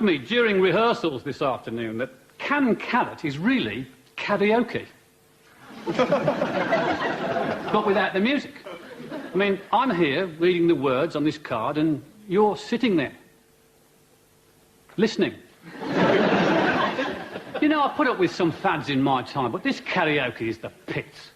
me during rehearsals this afternoon that Can Carrot is really karaoke. But without the music. I mean, I'm here reading the words on this card and you're sitting there, listening. You know, I've put up with some fads in my time, but this karaoke is the pits.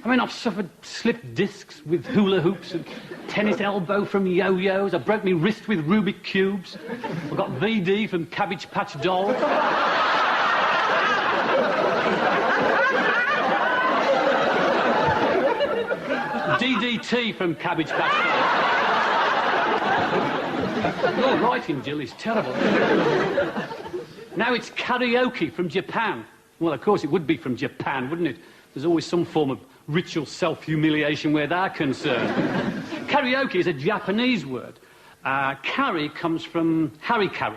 I mean, I've suffered slipped discs with hula hoops and tennis elbow from yo-yos. I broke my wrist with Rubik cubes. I've got VD from Cabbage Patch Dolls. DDT from Cabbage Patch Dolls. Your writing, Jill, is terrible. Now it's karaoke from Japan. Well, of course, it would be from Japan, wouldn't it? There's always some form of ritual self-humiliation where they're concerned. Karaoke is a Japanese word. Kari comes from harikari,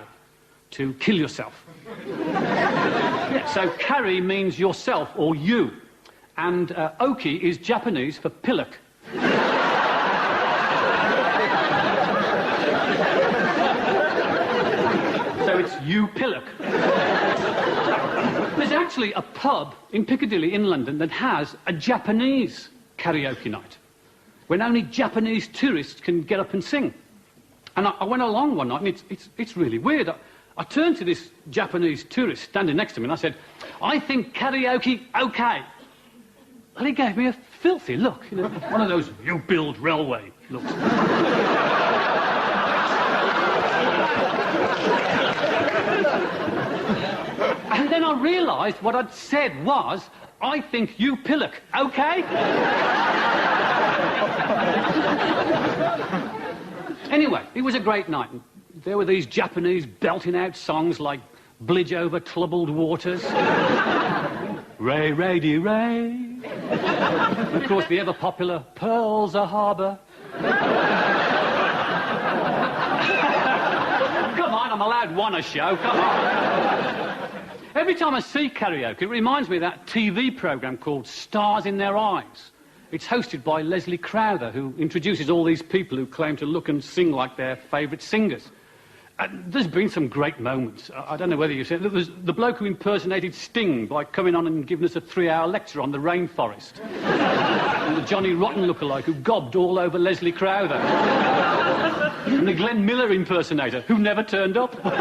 to kill yourself. Yeah, so kari means yourself or you. And oki is Japanese for pillock. So it's you pillock. There's actually a pub in Piccadilly in London that has a Japanese karaoke night, when only Japanese tourists can get up and sing. And I went along one night, and it's really weird. I turned to this Japanese tourist standing next to me, and I said, "I think karaoke okay." And he gave me a filthy look, you know, one of those "you build railway" looks. And then I realised what I'd said was, "I think you pillock, okay?" Anyway, it was a great night. There were these Japanese belting out songs like "Bridge Over Troubled Waters," "Ray, Ray, dee, Ray," and of course the ever-popular "Pearl's a Harbour." Come on, I'm allowed one a show, come on. Every time I see karaoke, it reminds me of that TV programme called Stars in Their Eyes. It's hosted by Leslie Crowther, who introduces all these people who claim to look and sing like their favourite singers. There's been some great moments. I don't know whether you've seen it. There's the bloke who impersonated Sting by coming on and giving us a 3-hour lecture on the rainforest. And the Johnny Rotten lookalike who gobbed all over Leslie Crowther. And the Glenn Miller impersonator who never turned up. But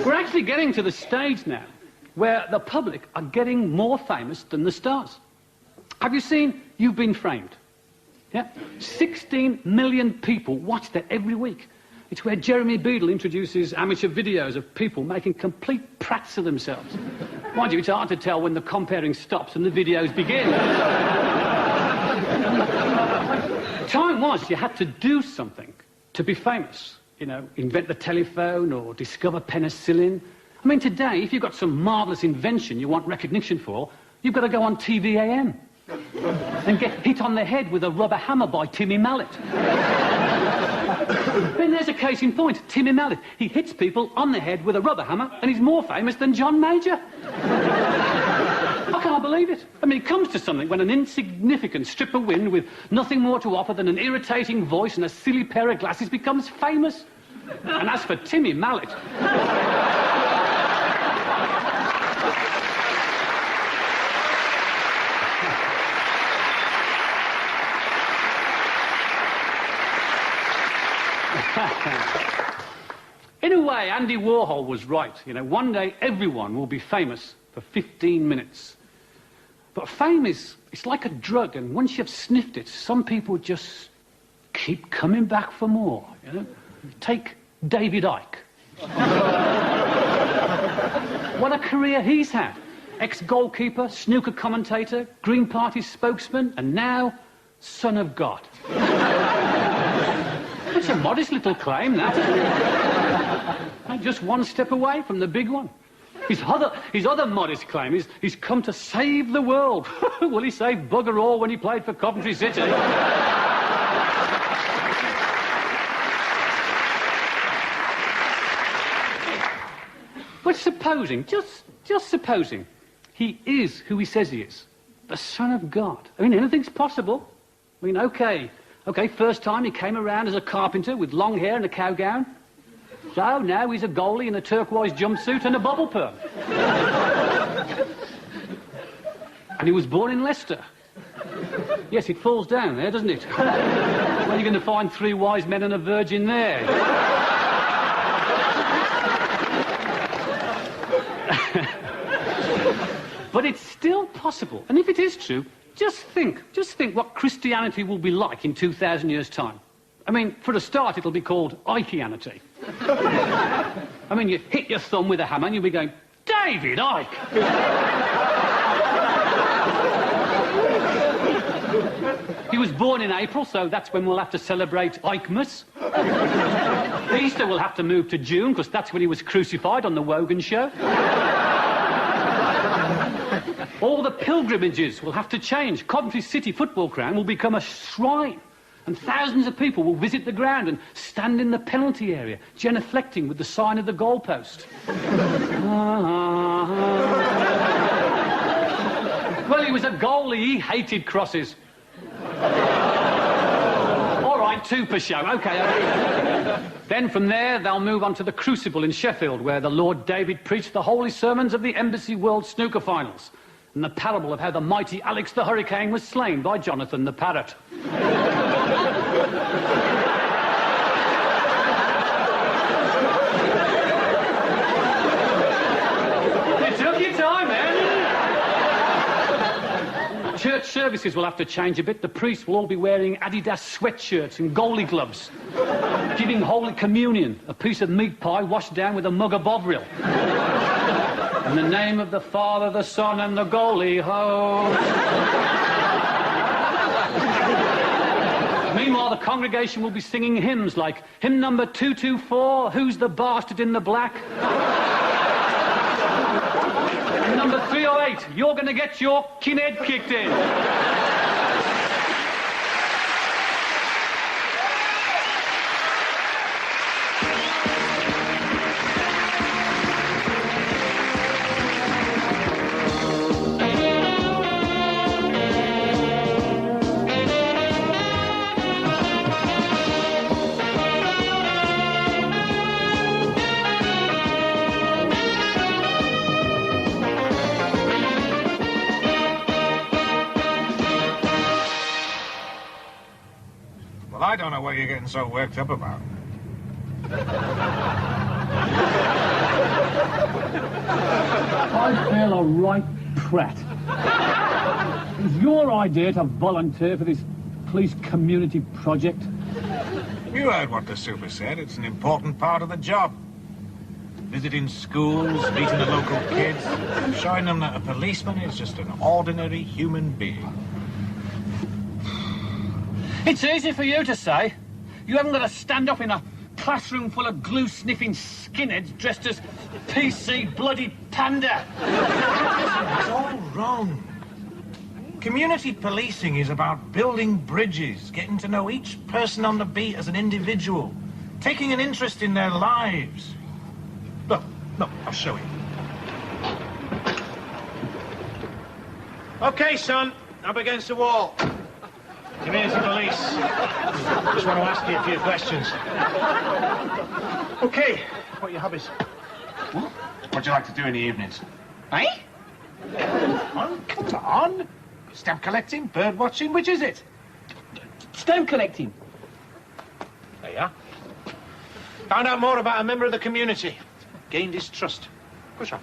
we're actually getting to the stage now where the public are getting more famous than the stars. Have you seen You've Been Framed? Yeah? 16 million people watch that every week. It's where Jeremy Beadle introduces amateur videos of people making complete prats of themselves. Mind you, it's hard to tell when the comparing stops and the videos begin. Time was you had to do something to be famous. You know, invent the telephone or discover penicillin. I mean, today, if you've got some marvellous invention you want recognition for, you've got to go on TVAM and get hit on the head with a rubber hammer by Timmy Mallet. Then there's a case in point, Timmy Mallet. He hits people on the head with a rubber hammer, and he's more famous than John Major. I can't believe it. I mean, it comes to something when an insignificant strip of wind with nothing more to offer than an irritating voice and a silly pair of glasses becomes famous. And as for Timmy Mallet... In a way, Andy Warhol was right. You know, one day everyone will be famous for 15 minutes. But fame it's like a drug, and once you've sniffed it, some people just keep coming back for more, you know? Take David Icke. What a career he's had. Ex-goalkeeper, snooker commentator, Green Party spokesman, and now son of God. It's a modest little claim, that. Just one step away from the big one. His other modest claim is he's come to save the world. Well, he saved bugger all when he played for Coventry City. But supposing, just supposing, he is who he says he is, the Son of God. I mean, anything's possible. I mean, OK, OK, first time he came around as a carpenter with long hair and a cow gown. So now he's a goalie in a turquoise jumpsuit and a bubble perm. And he was born in Leicester. Yes, it falls down there, doesn't it? Where are you going to find 3 wise men and a virgin there? But it's still possible. And if it is true, just think what Christianity will be like in 2,000 years' time. I mean, for a start, it'll be called Ikeanity. I mean, you hit your thumb with a hammer and you'll be going, David Icke! He was born in April, so that's when we'll have to celebrate Ikemas. Easter will have to move to June, because that's when he was crucified on the Wogan show. All the pilgrimages will have to change. Coventry City Football Ground will become a shrine. And thousands of people will visit the ground and stand in the penalty area, genuflecting with the sign of the goalpost. Well, he was a goalie. He hated crosses. All right, 2 per show. OK. Then from there, they'll move on to the Crucible in Sheffield, where the Lord David preached the holy sermons of the Embassy World Snooker Finals, and the parable of how the mighty Alex the Hurricane was slain by Jonathan the Parrot. You took your time, man. Church services will have to change a bit. The priests will all be wearing Adidas sweatshirts and goalie gloves, giving Holy Communion, a piece of meat pie washed down with a mug of Bovril. In the name of the Father, the Son, and the goalie, ho! Meanwhile, the congregation will be singing hymns like hymn number 224, Who's the Bastard in the Black? And number 308, You're gonna get your kinhead kicked in. I don't know what you're getting so worked up about. I feel a right prat. It was your idea to volunteer for this police community project. You heard what the super said. It's an important part of the job. Visiting schools, meeting the local kids, showing them that a policeman is just an ordinary human being. It's easy for you to say. You haven't got to stand up in a classroom full of glue-sniffing skinheads dressed as PC bloody panda. It's all wrong. Community policing is about building bridges, getting to know each person on the beat as an individual, taking an interest in their lives. Look, I'll show you. Okay, son, up against the wall. Community police. Just want to ask you a few questions. Okay, what are your hobbies? What do you like to do in the evenings? Eh? Come on. Stamp collecting, bird watching, which is it? Stamp collecting. There you are. Found out more about a member of the community. Gained his trust. Push on.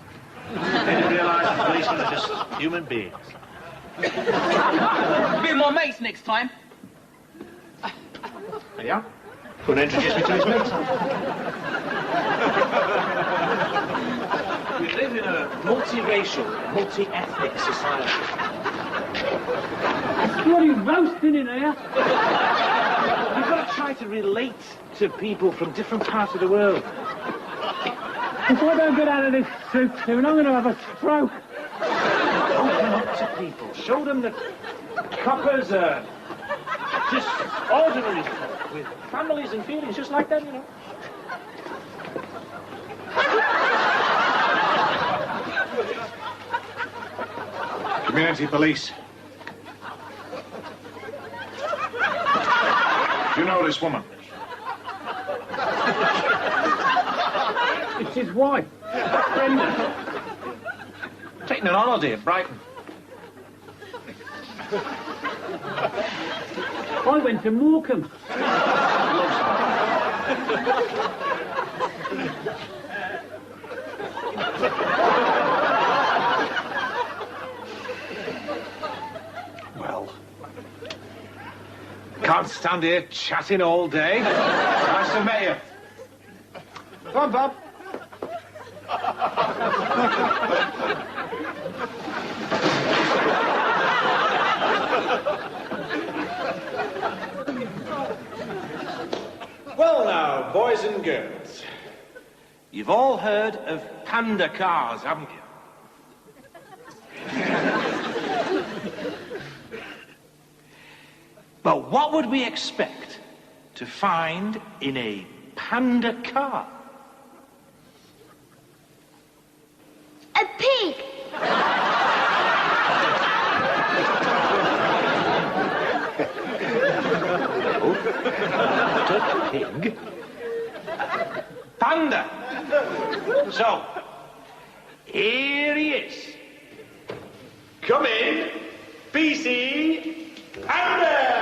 Didn't realise the policemen are just human beings. Be more mates next time. There you are. Couldn't introduce me to his mates. We live in a multiracial, multi-ethnic society. Bloody roasting in here. We've got to try to relate to people from different parts of the world. If I don't get out of this soup soon, I'm going to have a stroke. Open up to people. Show them that coppers are just ordinary folk with families and feelings just like them, you know. Community police. this woman? It's his wife, Brenda. Taking an holiday at Brighton. I went to Morecambe. Well, can't stand here chatting all day. Nice to meet you. Come on, Bob. Well now, boys and girls, you've all heard of panda cars, haven't you? But what would we expect to find in a panda car? A pig. Pig? Panda. So, here he is. Come in, PC Panda.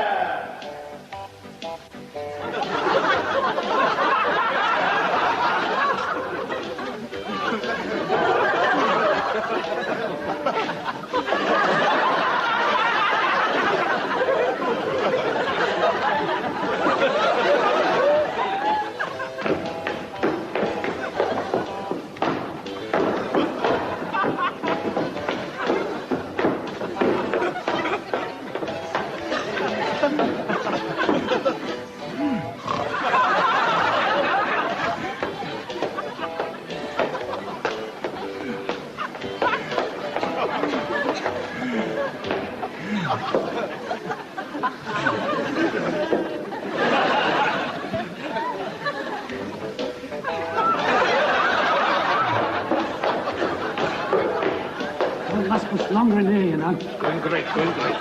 It must push longer in here, you know. Going great, going great.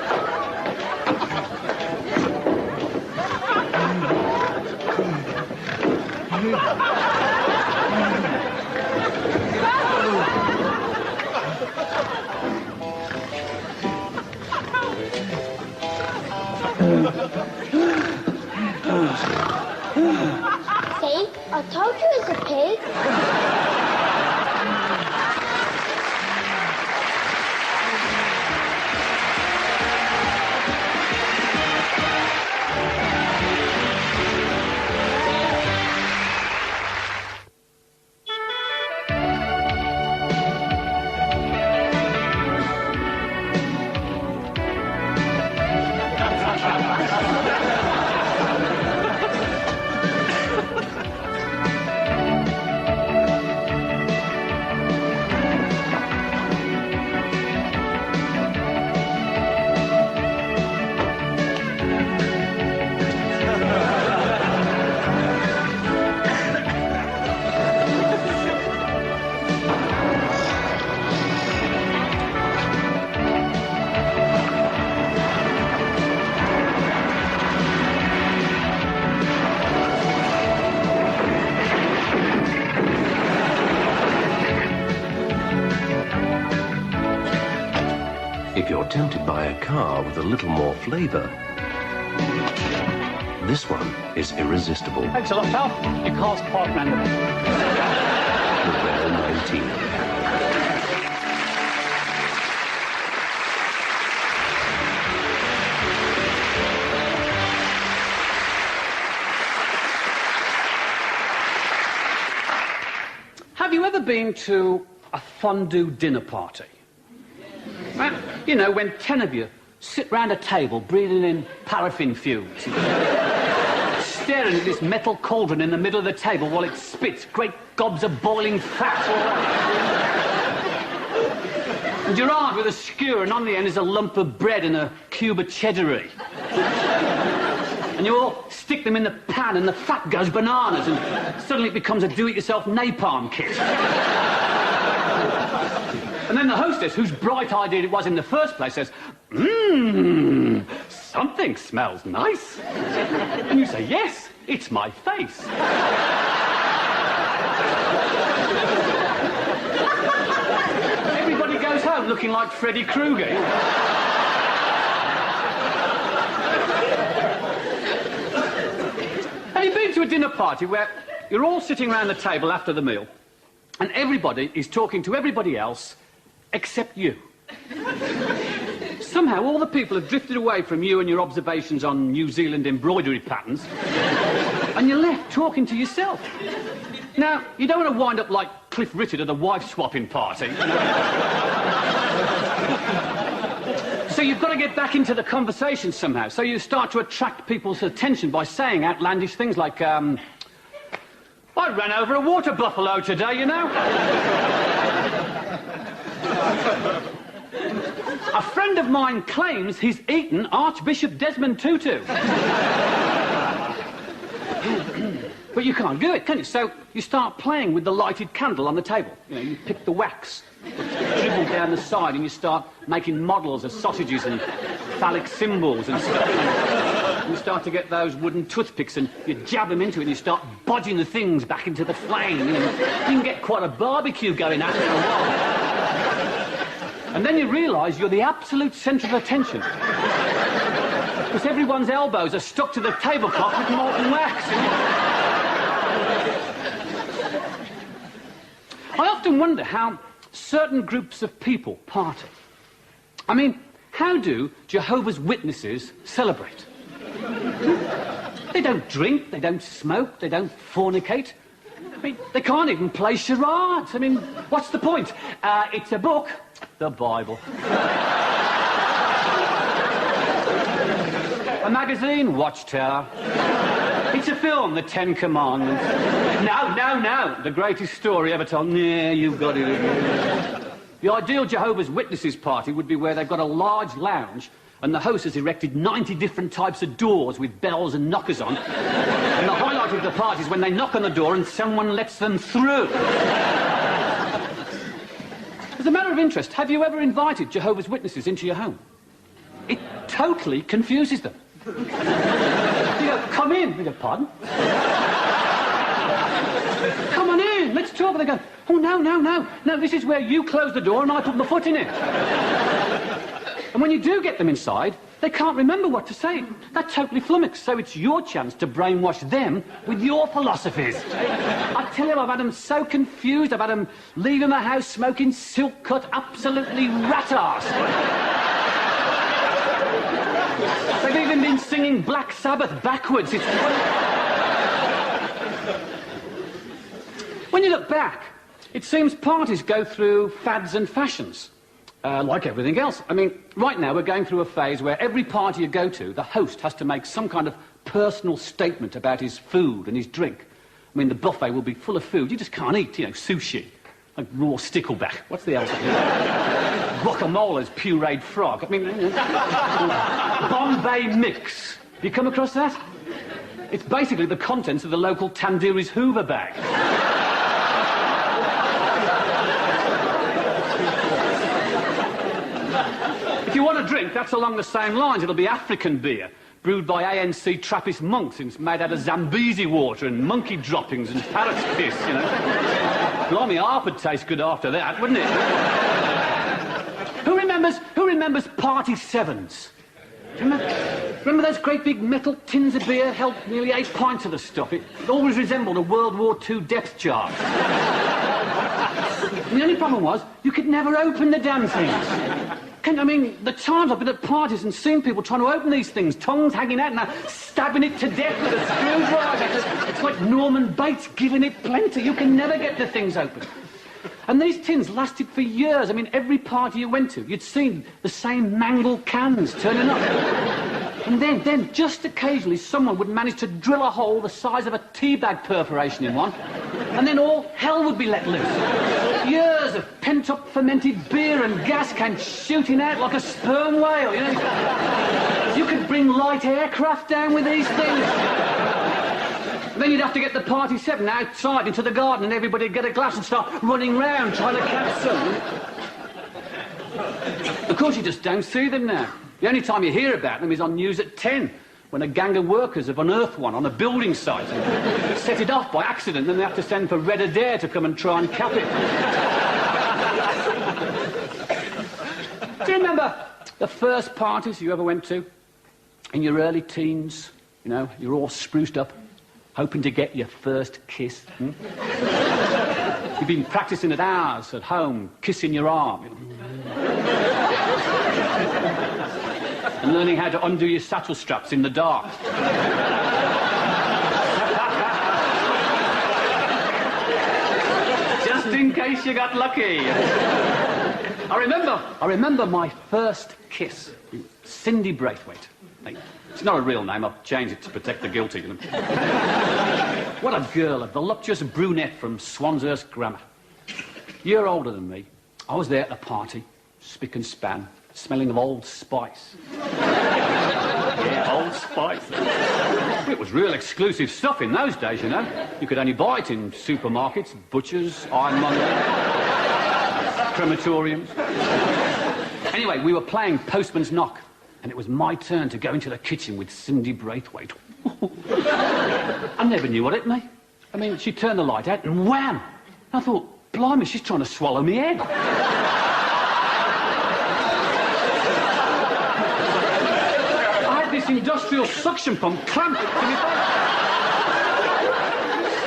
See? I told you it's a pig. If you're tempted by a car with a little more flavour, this one is irresistible. Thanks a lot, pal. Your car's parked round the back. The Renault 19. Have you ever been to a fondue dinner party? Well, you know, when 10 of you sit round a table breathing in paraffin fumes, staring at this metal cauldron in the middle of the table while it spits great gobs of boiling fat. And your aunt with a skewer, and on the end is a lump of bread and a cube of cheddarie. And you all stick them in the pan and the fat goes bananas and suddenly it becomes a do-it-yourself napalm kit. And then the hostess, whose bright idea it was in the first place, says, something smells nice. And you say, yes, it's my face. Everybody goes home looking like Freddy Krueger. Have you been to a dinner party where you're all sitting around the table after the meal and everybody is talking to everybody else except you? Somehow all the people have drifted away from you and your observations on New Zealand embroidery patterns and you're left talking to yourself. Now, you don't want to wind up like Cliff Richard at a wife-swapping party. So you've got to get back into the conversation somehow. So you start to attract people's attention by saying outlandish things like, I ran over a water buffalo today, you know. A friend of mine claims he's eaten Archbishop Desmond Tutu. But you can't do it, can you? So you start playing with the lighted candle on the table. You know, you pick the wax, dribble down the side, and you start making models of sausages and phallic symbols and stuff. And you start to get those wooden toothpicks and you jab them into it and you start bodging the things back into the flame. You know, you can get quite a barbecue going after a while. And then you realise you're the absolute centre of attention. Because everyone's elbows are stuck to the tablecloth with molten wax. I often wonder how certain groups of people party. I mean, how do Jehovah's Witnesses celebrate? They don't drink, they don't smoke, they don't fornicate. I mean, they can't even play charades. I mean, what's the point? It's a book, the Bible. A magazine, Watchtower. It's a film, The Ten Commandments. No, the greatest story ever told. Yeah, you've got it. The ideal Jehovah's Witnesses party would be where they've got a large lounge and the host has erected 90 different types of doors with bells and knockers on. And the highlight of the party is when they knock on the door and someone lets them through. As a matter of interest, have you ever invited Jehovah's Witnesses into your home? It totally confuses them. You go, come in. They go, pardon? Come on in, let's talk. They go, oh, no, this is where you close the door and I put my foot in it. And when you do get them inside, they can't remember what to say. They're totally flummoxed, so it's your chance to brainwash them with your philosophies. I tell you, I've had them so confused, I've had them leaving the house smoking silk-cut, absolutely rat-arse. They've even been singing Black Sabbath backwards. It's when you look back, it seems parties go through fads and fashions, like everything else. I mean, right now we're going through a phase where every party you go to, the host has to make some kind of personal statement about his food and his drink. I mean, the buffet will be full of food. You just can't eat, you know, sushi, like raw stickleback. What's the else? Guacamole's pureed frog. I mean, Bombay mix. You come across that? It's basically the contents of the local Tandoori's Hoover bag. If you want a drink, that's along the same lines. It'll be African beer, brewed by ANC Trappist monks, and it's made out of Zambezi water and monkey droppings and parrot's piss, you know. Blimey, harp would taste good after that, wouldn't it? Who remembers Party Sevens? Remember those great big metal tins of beer held nearly 8 pints of the stuff? It always resembled a World War II depth chart. And the only problem was, you could never open the damn things. I mean, the times I've been at parties and seen people trying to open these things, tongues hanging out and they're stabbing it to death with a screwdriver. It's like Norman Bates giving it plenty. You can never get the things open. And these tins lasted for years. I mean, every party you went to, you'd seen the same mangled cans turning up. And then, just occasionally, someone would manage to drill a hole the size of a teabag perforation in one, and then all hell would be let loose. Years of pent-up fermented beer and gas came shooting out like a sperm whale, you know. You could bring light aircraft down with these things. Then you'd have to get the Party Seven outside into the garden and everybody'd get a glass and start running round trying to catch some. Of course, you just don't see them now. The only time you hear about them is on News at 10, when a gang of workers have unearthed one on a building site and set it off by accident, and they have to send for Red Adair to come and try and cap it. Do you remember the first parties you ever went to? In your early teens, you know, you're all spruced up, hoping to get your first kiss. You've been practicing at ours, at home, kissing your arm. And learning how to undo your satchel straps in the dark. Just in case you got lucky. I remember my first kiss. Cindy Braithwaite. Hey, it's not a real name, I've changed it to protect the guilty. You know. What a girl, a voluptuous brunette from Swanshurst Grammar. Year older than me. I was there at a party, spick and span, smelling of Old Spice. Yeah, Old Spice. It was real exclusive stuff in those days, you know. You could only buy it in supermarkets, butchers, ironmongers, crematoriums. Anyway, we were playing Postman's Knock, and it was my turn to go into the kitchen with Cindy Braithwaite. I never knew what hit me. I mean, she turned the light out, and wham! I thought, blimey, she's trying to swallow me head. This industrial suction pump clamped it to my face.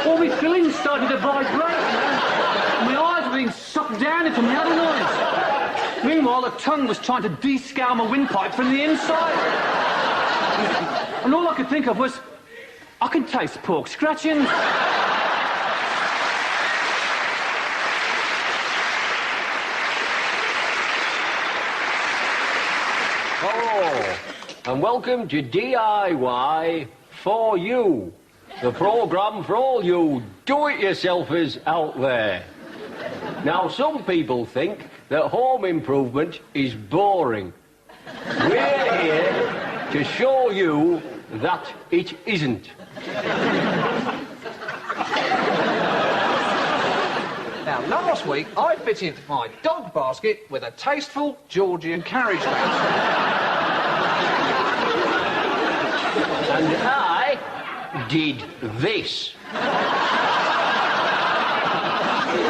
All my fillings started to vibrate, and my eyes were being sucked down into my adenoids. Meanwhile, the tongue was trying to descale my windpipe from the inside. And all I could think of was, I can taste pork scratchings. And welcome to DIY for You, the programme for all you do-it-yourselfers out there. Now, some people think that home improvement is boring. We're here to show you that it isn't. Now, last week, I fitted my dog basket with a tasteful Georgian carriage match. And I did this.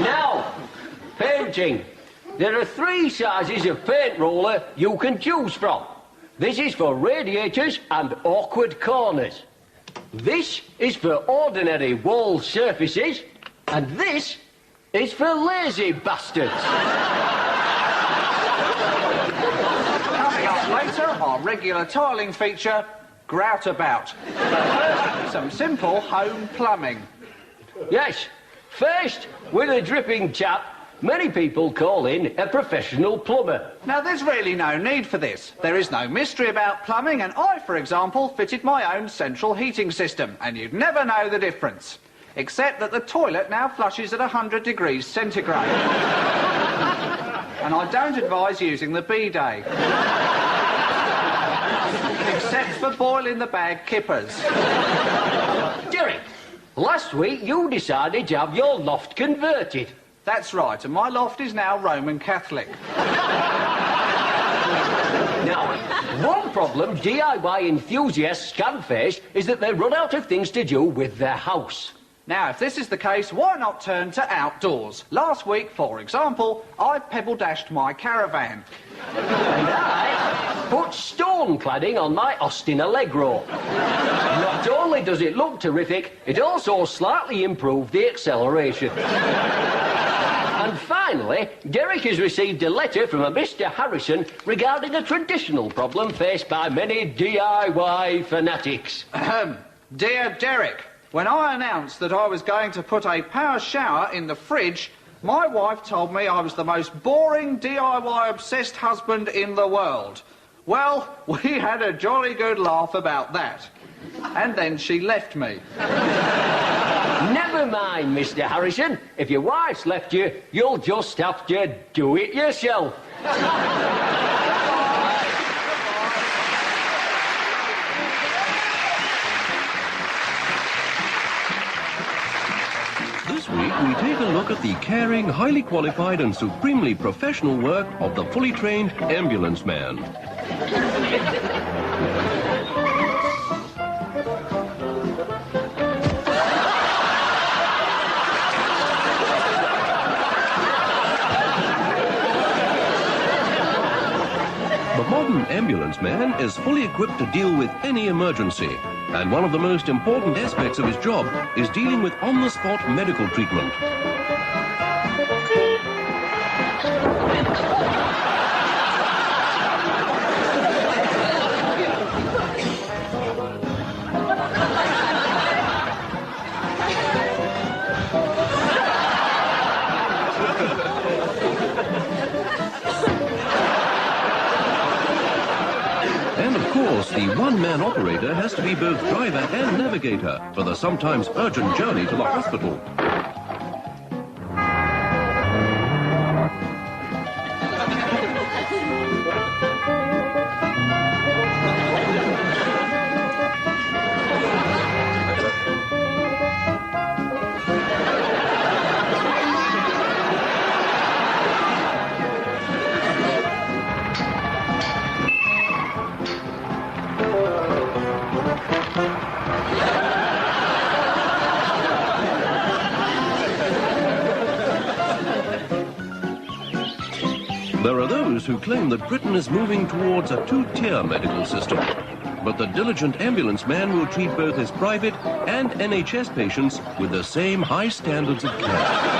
Now, painting. There are 3 sizes of paint roller you can choose from. This is for radiators and awkward corners. This is for ordinary wall surfaces. And this is for lazy bastards. Coming up later, our regular tiling feature, Grout About. But first, some simple home plumbing. Yes, first, with a dripping tap, many people call in a professional plumber. Now, there's really no need for this. There is no mystery about plumbing, and I, for example, fitted my own central heating system, and you'd never know the difference. Except that the toilet now flushes at 100 degrees centigrade. And I don't advise using the bidet. Except for boiling the bag kippers. Derek, last week you decided to have your loft converted. That's right, and my loft is now Roman Catholic. Now, one problem DIY enthusiasts can face is that they run out of things to do with their house. Now, if this is the case, why not turn to outdoors? Last week, for example, I pebble-dashed my caravan. And I put stone cladding on my Austin Allegro. Not only does it look terrific, it also slightly improved the acceleration. And finally, Derek has received a letter from a Mr. Harrison regarding a traditional problem faced by many DIY fanatics. Dear Derek, when I announced that I was going to put a power shower in the fridge, my wife told me I was the most boring DIY-obsessed husband in the world. Well, we had a jolly good laugh about that. And then she left me. Never mind, Mr. Harrison. If your wife's left you, you'll just have to do it yourself. This week, we take a look at the caring, highly qualified and supremely professional work of the fully trained ambulance man. The modern ambulance man is fully equipped to deal with any emergency, and one of the most important aspects of his job is dealing with on-the-spot medical treatment. And of course, the one-man operator has to be both driver and navigator for the sometimes urgent journey to the hospital. There are those who claim that Britain is moving towards a two-tier medical system. But the diligent ambulance man will treat both his private and NHS patients with the same high standards of care.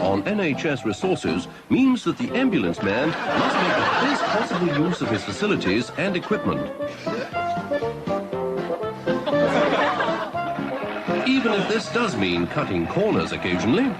On NHS resources means that the ambulance man must make the best possible use of his facilities and equipment. Even if this does mean cutting corners occasionally.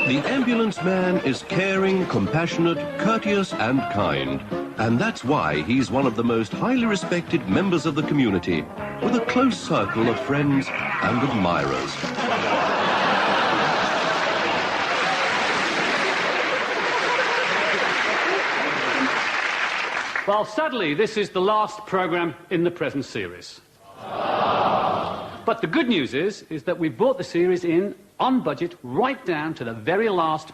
The ambulance man is caring, compassionate, courteous and kind. And that's why he's one of the most highly respected members of the community, with a close circle of friends and admirers. Well, sadly, this is the last programme in the present series. But the good news is that we've brought the series in on budget right down to the very last